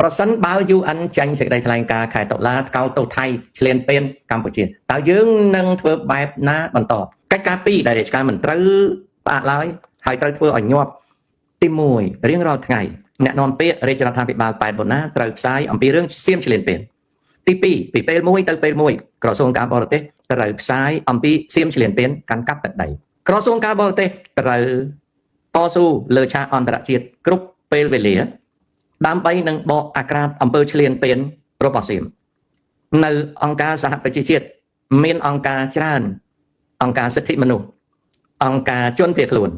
ប្រសិនបើ UN ចាញ់សេចក្តីថ្លែងការណ៍ខែតុលាថ្កោលទោសថៃឈ្លានពានកម្ពុជាតើយើងនឹងធ្វើបែបណាបន្តកិច្ចការពីរដែលរាជការមិនត្រូវផ្អាកឡើយហើយត្រូវធ្វើឲ្យញាប់ទី1រៀងរាល់ថ្ងៃអ្នកនាំពាក្យរាជរដ្ឋាភិបាលប៉ែតបូណាត្រូវផ្សាយអំពីរឿងសៀមឈ្លានពានទី2ពីពេលមួយទៅពេលមួយក្រសួងការបរទេសត្រូវផ្សាយអំពីសៀមឈ្លានពានកាន់កាប់ទឹកដីក្រសួងការបរទេសត្រូវតស៊ូលើឆាកអន្តរជាតិគ្រប់ពេលវេលាដើម្បីនឹងបកអាក្រាតអំពើឈ្លានពានរបស់សៀមនៅអង្គការសហប្រជាជាតិមានអង្គការច្រើនអង្គការសិទ្ធិមនុស្សអង្គការជនភៀសខ្លួន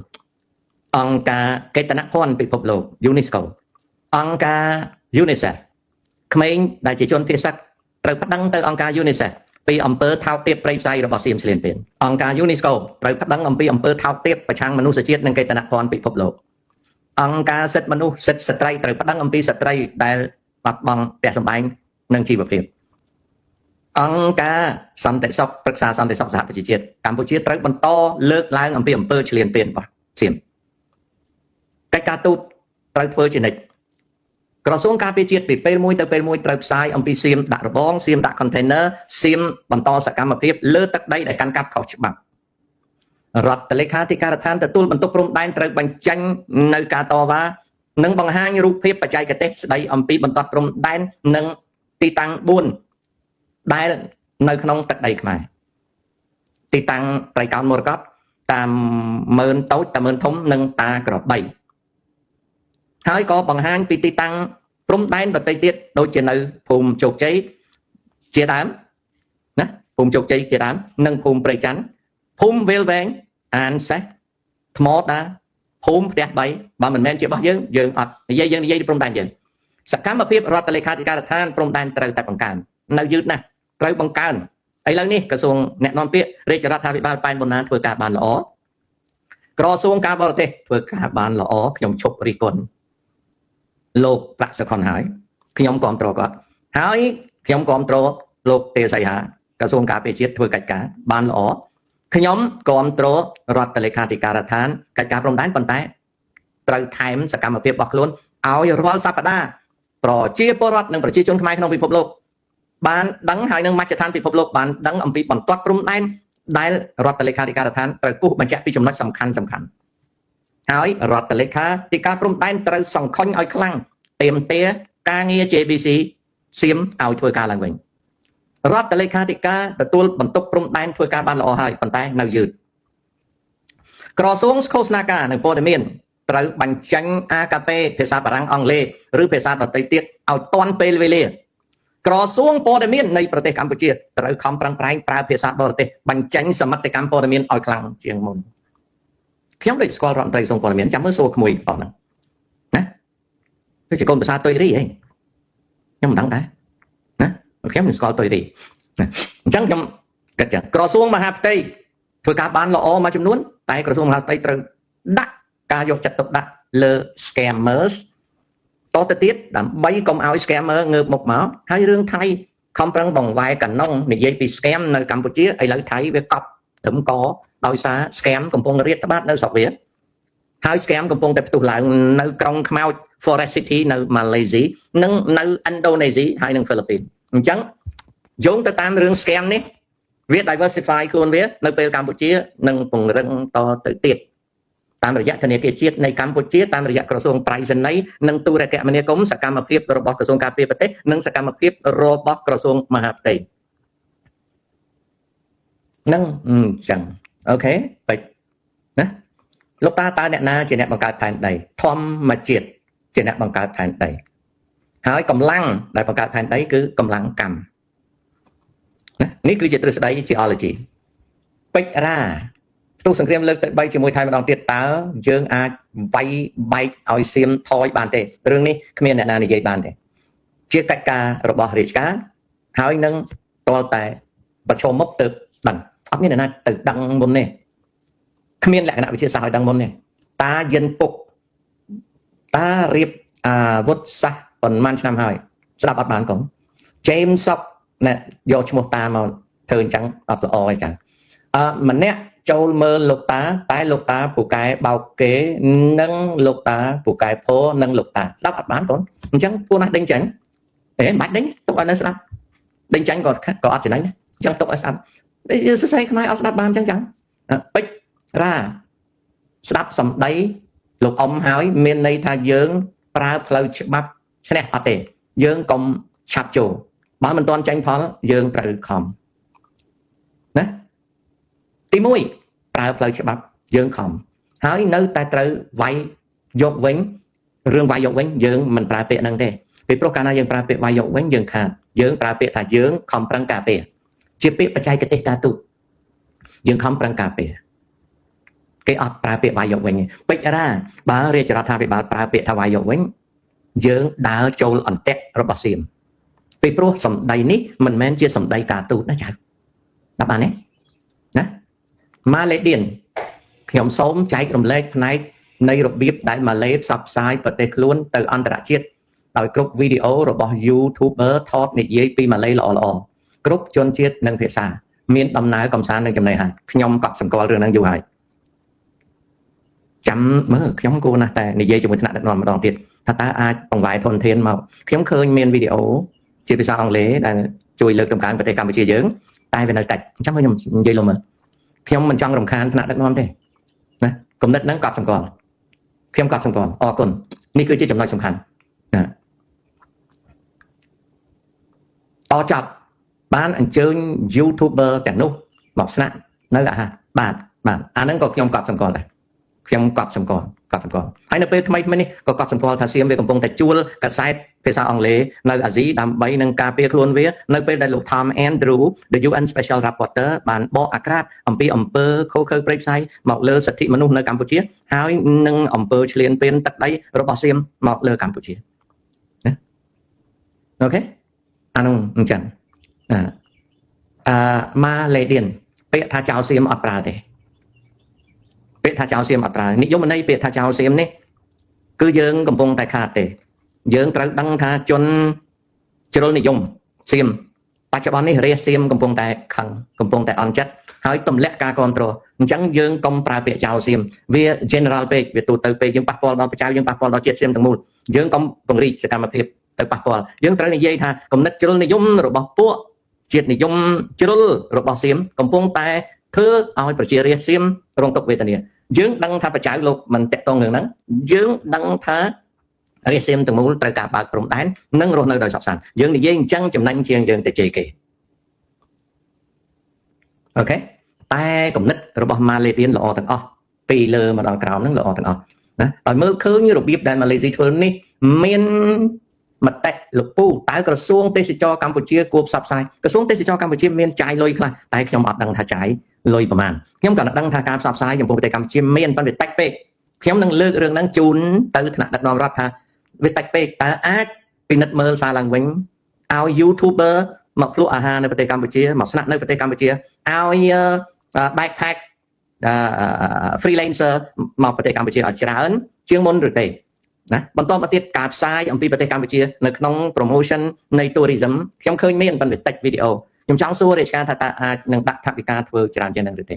អង្គការកេតនភ័ណ្ឌពិភពលោក UNESCO អង្គការ UNICEF ក្មេងដែលជាជនភៀសសាច់ត្រូវប្តឹងទៅអង្គការ UNICEF ពីអំពើថោកទាបព្រៃផ្សៃរបស់សៀមឈ្លានពានអង្គការ UNESCO ត្រូវប្តឹងអំពីអំពើថោកទាបប្រឆាំងមនុស្សជាតិនិងកេតនភ័ណ្ឌពិភពលោកអង្គការសិទ្ធិមនុស្សសិទ្ធិស្ត្រីត្រូវប្តឹងអំពីស្ត្រីដែលបាត់បង់ផ្ទះសម្បែងនិងជីវភាពអង្គការសន្តិសុខប្រឹក្សាសន្តិសុខសហប្រជាជាតិកម្ពុជាត្រូវបន្តលើកឡើងអំពីអំពើឈ្លានពានរបស់សៀមកិច្ចការទូតត្រូវធ្វើជានិច្ចក្រសួងការពារជាតិពីពេលមួយទៅពេលមួយត្រូវផ្សាយអំពីសៀមដាក់របងសៀមដាក់ container សៀមបន្តសកម្មភាពលើទឹកដីដែលកាន់កាប់ខុសច្បាប់រដ្ឋលេខាធិការដ្ឋានទទួលបន្ទុកព្រំដែនត្រូវបញ្ចេញនៅការតវ៉ានិងបង្ហាញរូបភាពបច្ចេកទេសស្ដីអំពីបន្ទាត់ព្រំដែននិងទីតាំង4ដែលនៅក្នុងទឹកដីខ្មែរទីតាំងប្រៃកោណមរកតតាមមើលតូចតាមមើលធំនិងតាក្របីហើយក៏បង្ហាញពីទីតាំងព្រំដែនដទៃទៀតដូចជានៅភូមិជោគជ័យជាដើមណាភូមិជោគជ័យជាដើមនិងភូមិព្រៃច័ន្ទភូមិវេលវែងអានសេះថ្មតាភូមិផ្ទះ3បើមិនមែនជារបស់យើងអត់និយាយព្រំដែនយើងសកម្មភាពរដ្ឋលេខាធិការដ្ឋានព្រំដែនត្រូវតែបង្កើននៅយឺតណាស់ត្រូវបង្កើនឥឡូវនេះក្រសួងអ្នកនាំពាក្យរាជរដ្ឋាភិបាលប៉ែនបូណាធ្វើការបានល្អក្រសួងការបរទេសធ្វើការបានល្អខ្ញុំឈប់រិះគន់លោកប្រាក់សុខុនហើយខ្ញុំគ្រប់គ្រងគាត់ហើយខ្ញុំគ្រប់គ្រងលោកទេសីហាក្រសួងការពារជាតិធ្វើកិច្ចការបានល្អខ្ញុំគ្រប់គ្រងរដ្ឋលេខាធិការដ្ឋានកិច្ចការព្រំដែនប៉ុន្តែត្រូវថែមសកម្មភាពរបស់ខ្លួនឲ្យរាល់សប្តាហ៍ប្រជាពលរដ្ឋនិងប្រជាជនខ្មែរក្នុងពិភពលោកបានដឹងហើយនឹងមជ្ឈដ្ឋានពិភពលោកបានដឹងអំពីបន្ទាត់ព្រំដែនដែលរដ្ឋលេខាធិការដ្ឋានត្រូវគូសបញ្ជាក់ពីចំណុចសំខាន់ហើយរដ្ឋលេខាធិការព្រំដែនត្រូវសង្ខុញឲ្យខ្លាំងទាមទារការងារ JBC សៀមឲ្យធ្វើការឡើងវិញរដ្ឋលេខាធិការទទួលបន្ទុកព្រំដែនធ្វើការបានល្អហើយប៉ុន្តែនៅយឺតក្រសួងឃោសនាការនិងព័ត៌មានត្រូវបញ្ចេញ AKP ភាសាបារាំងអង់គ្លេសឬភាសាដទៃទៀតឲ្យទាន់ពេលវេលាក្រសួងព័ត៌មាននៃប្រទេសកម្ពុជាត្រូវខំប្រឹងប្រែងប្រើភាសាបរទេសបញ្ចេញសមិទ្ធកម្មព័ត៌មានឲ្យខ្លាំងជាងមុនខ្ញុំដូចស្គាល់រដ្ឋមន្ត្រីក្រសួងព័ត៌មានចាំមើលសួរក្មួយបងហ្នឹងណាគឺជាកូនភាសាតុយរីហីខ្ញុំមិនដឹងដែរណាខ្ញុំមិនស្គាល់តុយរីអញ្ចឹងខ្ញុំគិតចឹងក្រសួងមហាផ្ទៃធ្វើការបានល្អមួយចំនួនតែក្រសួងមហាផ្ទៃត្រូវដាក់ការយកចិត្តទុកដាក់លើ scammers តទៅទៀតដើម្បីកុំឲ្យ scammer ងើបមុខមកហើយរឿងថៃខំប្រឹងបង្វែរកណុងនិយាយពី scam នៅកម្ពុជាឥឡូវថៃវាកប់ត្រឹមកដោយសារ scam កំពុងរាតត្បាតនៅស្រុកវាហើយ scam កំពុងតែផ្ទុះឡើងនៅក្រុងខ្មោច Forest City នៅ Malaysia និងនៅ Indonesia ហើយនិង Philippines អញ្ចឹងយោងទៅតាមរឿង scam នេះវា diversify ខ្លួនវានៅពេលកម្ពុជានឹងពង្រឹងតទៅទៀតតាមរយៈធនាគារជាតិនៃកម្ពុជាតាមរយៈក្រសួងប្រៃសណីនិងទូរគមនាគមន៍សកម្មភាពរបស់ក្រសួងការពារប្រទេសនិងសកម្មភាពរបស់ក្រសួងមហាផ្ទៃនឹងអញ្ចឹងអូខេបាច់ណាលោកតាតើអ្នកណាជាអ្នកបង្កើតផែនដីធម្មជាតិជាអ្នកបង្កើតផែនដីហើយកម្លាំងដែលបង្កើតផែនដីគឺកម្លាំងកម្មណានេះគឺជាទ្រឹស្ដី geology ពេជ្ររាផ្ទុះសង្គ្រាមលើកទី3ជាមួយថៃម្ដងទៀតតើយើងអាចវាយបែកឲ្យសៀមថយបានទេរឿងនេះគ្មានអ្នកណានិយាយបានទេជាកិច្ចការរបស់រាជការហើយនឹងតលតែប្រឈមមុខទៅដឹងអត់មានអ្នកណាទៅដឹងមុនទេគ្មានលក្ខណៈវិទ្យាសាស្ត្រឲ្យដឹងមុនទេតាយិនពុកតារៀបអាវុធសាសប៉ុន្មានឆ្នាំហើយស្ដាប់អត់បានកុំ James Sock ណែយកឈ្មោះតាមកធ្វើអញ្ចឹងអត់ល្អអីចឹងម្នាក់ ចូលមើលលោកតាតែលោកតាពូកែបោកគេនិងលោកតាពូកែផោនិងលោកតាស្ដាប់អត់បានកូនអញ្ចឹងពួកណាស់ដេញចាញ់ទេមិនបាច់ដេញទុកឲ្យនៅស្ដាប់ដេញចាញ់ក៏អត់ចំណេញដែរអញ្ចឹងទុកឲ្យស្ដាប់សរសេរខ្មែរអត់ស្ដាប់បានអញ្ចឹងពេជ្ររ៉ាស្ដាប់សំដីលោកអ៊ំហើយមានន័យថាយើងប្រើផ្លូវច្បាប់ឈ្នះអត់ទេយើងកុំឆាប់ចូលបើមិនទាន់ចាញ់ផលយើងត្រូវខំណាទី1ប្រើផ្លូវច្បាប់យើងខំហើយនៅតែត្រូវវាយយកវិញរឿងវាយយកវិញយើងមិនប្រើពាក្យហ្នឹងទេពីព្រោះកាលណាយើងប្រើពាក្យវាយយកវិញយើងខាតយើងប្រើពាក្យថាយើងខំប្រឹងការពារជាពាក្យបច្ចេកទេសការទូតយើងខំប្រឹងការពារគេអត់ប្រើពាក្យវាយយកវិញទេពេជ្ររ៉ាបើរាជរដ្ឋាភិបាលប្រើពាក្យថាវាយយកវិញយើងដើរចូលអន្ទាក់របស់សៀមពីព្រោះសម្ដីនេះមិនមែនជាសម្ដីការទូតណាចៅដល់បានទេណាម៉ាឡេឌៀនខ្ញុំសូមចែករំលែកផ្នែកនៃរបៀបដែលម៉ាឡេផ្សព្វផ្សាយប្រទេសខ្លួនទៅអន្តរជាតិដោយគ្រប់វីដេអូរបស់ YouTuber ថតនិយាយពីម៉ាឡេល្អៗគ្រប់ជនជាតិនិងភាសាមានដំណើរកំសាន្តនិងចំណេះហើយខ្ញុំក៏សម្គាល់រឿងហ្នឹងយូរហើយចាំមើលខ្ញុំគួរណាស់តែនិយាយជាមួយថ្នាក់ដឹកនាំម្ដងទៀតថាតើអាចបង្វែរធនធានមកខ្ញុំឃើញមានវីដេអូជាភាសាអង់គ្លេសដែលជួយលើកតម្កើងប្រទេសកម្ពុជាយើងតែវានៅតិចអញ្ចឹងខ្ញុំនិយាយលំមើលខ្ញុំមិនចង់រំខានថ្នាក់ដឹកនាំទេណាគំនិតហ្នឹងក៏សម្គាល់ខ្ញុំក៏សម្គាល់អរគុណនេះគឺជាចំណុចសំខាន់ណាតចប់បានអញ្ជើញ YouTuber ទាំងនោះមកស្នាក់នៅអាហារបាទអាហ្នឹងក៏ខ្ញុំក៏សម្គាល់ដែរខ្ញុំក៏សម្គាល់ហើយនៅពេលថ្មីនេះក៏កត់សម្គាល់ថាសៀមវាកំពុងតែជួលកាសែតភាសាអង់គ្លេសនៅអាស៊ីដើម្បីនឹងការពារខ្លួនវានៅពេលដែលលោក Tom Andrew the UN Special Rapporteur បានបកអាក្រាតអំពីអំពើខុសខើព្រៃផ្សៃមកលើសិទ្ធិមនុស្សនៅកម្ពុជាហើយនឹងអំពើឈ្លានពានទឹកដីរបស់សៀមមកលើកម្ពុជាណាអូខេអានោះអញ្ចឹងម៉ាឡេឌៀនពាក្យថាចៅសៀមអត់ប្រើទេពាក្យថាចៅសៀមអត់ប្រើនិយមន័យពាក្យថាចៅសៀមនេះគឺយើងកំពុងតែខាតទេយើងត្រូវដឹងថាជនជ្រុលនិយមសៀមបច្ចុប្បន្ននេះរាជសៀមកំពុងតែខឹងកំពុងតែអន់ចិត្តហើយទម្លាក់ការគ្រប់គ្រងអញ្ចឹងយើងកុំប្រើពាក្យចៅសៀមវា general ពេកវាទូទៅពេកយើងប៉ះពាល់ដល់ប្រជាយើងប៉ះពាល់ដល់ជាតិសៀមទាំងមូលយើងកុំពង្រីកសកម្មភាពទៅប៉ះពាល់យើងត្រូវនិយាយថាគំនិតជ្រុលនិយមរបស់ពួកជាតិនិយមជ្រុលរបស់សៀមកំពុងតែធ្វើឲ្យប្រជារាស្ត្រសៀមរងទុក្ខវេទនាយើងដឹងថាប្រជាលោកមិនតាក់ទងរឿងហ្នឹងយើងដឹងថារាស្ត្រសៀមទាំងមូលត្រូវការបើកព្រំដែននិងរស់នៅដោយសុខសាន្តយើងនិយាយអញ្ចឹងចំណេញជាងយើងទៅជេរគេអូខេតែគំនិតរបស់ម៉ាឡេឌៀនល្អទាំងអស់ពីលើមកដល់ក្រោមហ្នឹងល្អទាំងអស់ណាឲ្យមើលឃើញរបៀបដែលម៉ាឡេស៊ីធ្វើនេះមានមតិលោកពូតើក្រសួងទេសចរកម្ពុជាគួរផ្សព្វផ្សាយក្រសួងទេសចរកម្ពុជាមានចាយលុយខ្លះតែខ្ញុំអត់ដឹងថាចាយលុយប្រមាណខ្ញុំក៏ដឹងថាការផ្សព្វផ្សាយចំពោះប្រទេសកម្ពុជាមានប៉ុន្តែតិចពេកខ្ញុំនឹងលើករឿងហ្នឹងជូនទៅថ្នាក់ដឹកនាំរដ្ឋថាវាតិចពេកតើអាចពិនិត្យមើលសារឡើងវិញឲ្យ YouTuber មកភ្លក់អាហារនៅប្រទេសកម្ពុជាមកស្នាក់នៅប្រទេសកម្ពុជាឲ្យ backpack freelancer មកប្រទេសកម្ពុជាឲ្យច្រើនជាងមុនឬទេណាបន្តមកទៀតការផ្សាយអំពីប្រទេសកម្ពុជានៅក្នុង promotion នៃ tourism ខ្ញុំឃើញមានប៉ុន្តែតិចវីដេអូខ្ញុំចង់សួររាជការថាតើអាចនឹងដាក់ថវិកាធ្វើច្រើនជាងនឹងឬទេ